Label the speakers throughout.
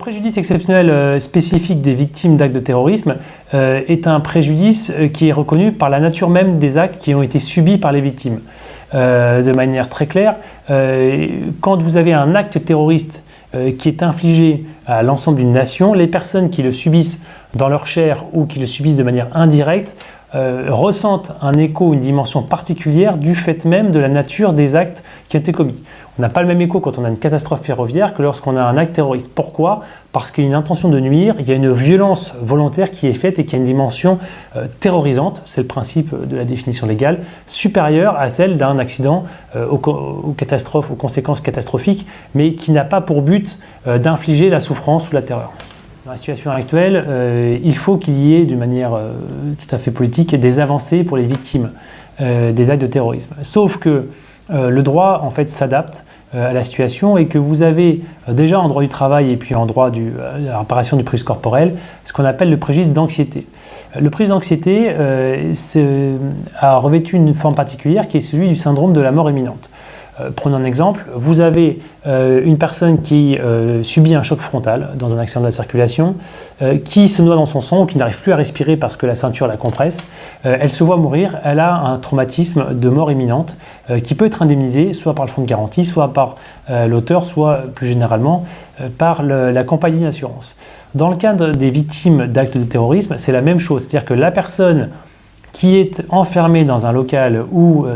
Speaker 1: préjudice exceptionnel spécifique des victimes d'actes de terrorisme est un préjudice qui est reconnu par la nature même des actes qui ont été subis par les victimes. De manière très claire, quand vous avez un acte terroriste qui est infligé à l'ensemble d'une nation, les personnes qui le subissent dans leur chair ou qui le subissent de manière indirecte ressentent un écho, une dimension particulière du fait même de la nature des actes qui ont été commis. On n'a pas le même écho quand on a une catastrophe ferroviaire que lorsqu'on a un acte terroriste. Pourquoi ? Parce qu'il y a une intention de nuire, il y a une violence volontaire qui est faite et qui a une dimension terrorisante, c'est le principe de la définition légale, supérieure à celle d'un accident aux catastrophes, aux conséquences catastrophiques, mais qui n'a pas pour but d'infliger la souffrance ou la terreur. Dans la situation actuelle, il faut qu'il y ait, d'une manière tout à fait politique, des avancées pour les victimes des actes de terrorisme. Sauf que le droit, en fait, s'adapte à la situation et que vous avez déjà en droit du travail et puis en droit de la réparation du préjudice corporel, ce qu'on appelle le préjudice d'anxiété. Le préjudice d'anxiété a revêtu une forme particulière qui est celui du syndrome de la mort imminente. Prenons un exemple, vous avez une personne qui subit un choc frontal dans un accident de la circulation, qui se noie dans son sang ou qui n'arrive plus à respirer parce que la ceinture la compresse. Elle se voit mourir, elle a un traumatisme de mort imminente qui peut être indemnisé soit par le fonds de garantie, soit par l'auteur, soit plus généralement par la compagnie d'assurance. Dans le cadre des victimes d'actes de terrorisme, c'est la même chose, c'est-à-dire que la personne qui est enfermé dans un local où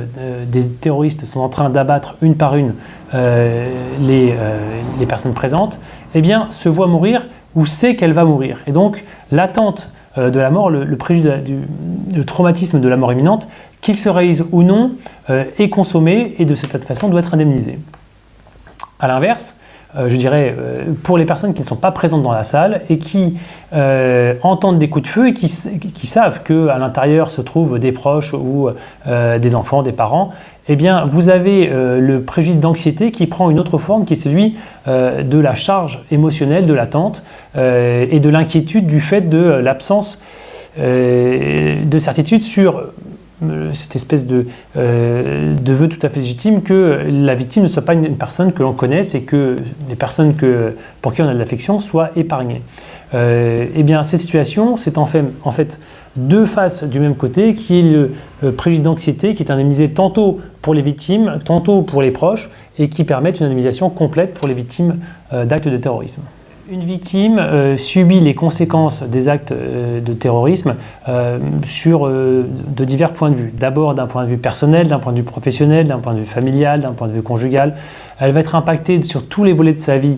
Speaker 1: des terroristes sont en train d'abattre une par une les personnes présentes, eh bien, se voit mourir ou sait qu'elle va mourir. Et donc, l'attente de la mort, le traumatisme de la mort imminente, qu'il se réalise ou non, est consommé et de cette façon doit être indemnisé. A l'inverse, je dirais, pour les personnes qui ne sont pas présentes dans la salle et qui entendent des coups de feu et qui savent qu'à l'intérieur se trouvent des proches ou des enfants, des parents, eh bien, vous avez le préjudice d'anxiété qui prend une autre forme qui est celui de la charge émotionnelle de l'attente et de l'inquiétude du fait de l'absence de certitude sur cette espèce de vœu tout à fait légitime que la victime ne soit pas une personne que l'on connaisse et que les personnes pour qui on a de l'affection soient épargnées. Eh bien, cette situation, c'est en fait deux faces du même côté, qui est le préjudice d'anxiété, qui est indemnisé tantôt pour les victimes, tantôt pour les proches, et qui permettent une indemnisation complète pour les victimes d'actes de terrorisme. Une victime subit les conséquences des actes de terrorisme de divers points de vue. D'abord d'un point de vue personnel, d'un point de vue professionnel, d'un point de vue familial, d'un point de vue conjugal. Elle va être impactée sur tous les volets de sa vie,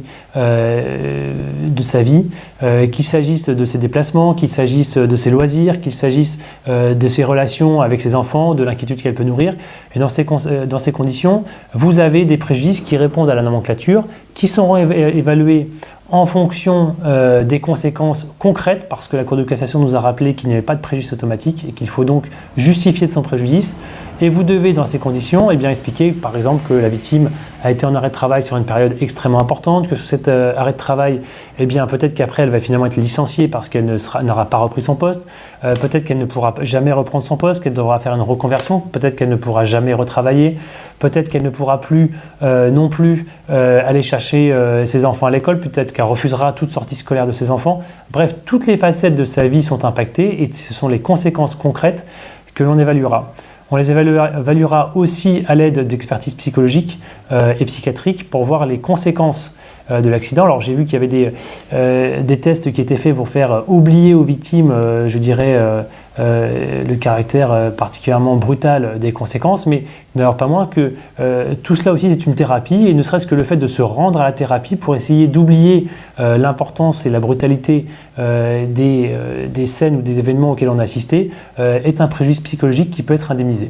Speaker 1: qu'il s'agisse de ses déplacements, qu'il s'agisse de ses loisirs, qu'il s'agisse de ses relations avec ses enfants, de l'inquiétude qu'elle peut nourrir. Et dans ces conditions, vous avez des préjudices qui répondent à la nomenclature, qui seront évalués en fonction des conséquences concrètes, parce que la Cour de cassation nous a rappelé qu'il n'y avait pas de préjudice automatique et qu'il faut donc justifier de son préjudice. Et vous devez, dans ces conditions, expliquer, par exemple, que la victime a été en arrêt de travail sur une période extrêmement importante, que sous cet arrêt de travail, peut-être qu'après, elle va finalement être licenciée parce qu'elle n'aura pas repris son poste, peut-être qu'elle ne pourra jamais reprendre son poste, qu'elle devra faire une reconversion, peut-être qu'elle ne pourra jamais retravailler, peut-être qu'elle ne pourra plus non plus aller chercher ses enfants à l'école, peut-être qu'elle refusera toute sortie scolaire de ses enfants. Bref, toutes les facettes de sa vie sont impactées et ce sont les conséquences concrètes que l'on évaluera. On les évaluera aussi à l'aide d'expertises psychologiques et psychiatriques pour voir les conséquences de l'accident. Alors j'ai vu qu'il y avait des tests qui étaient faits pour faire oublier aux victimes, le caractère particulièrement brutal des conséquences, mais d'ailleurs pas moins que tout cela aussi c'est une thérapie, et ne serait-ce que le fait de se rendre à la thérapie pour essayer d'oublier l'importance et la brutalité des scènes ou des événements auxquels on a assisté est un préjudice psychologique qui peut être indemnisé.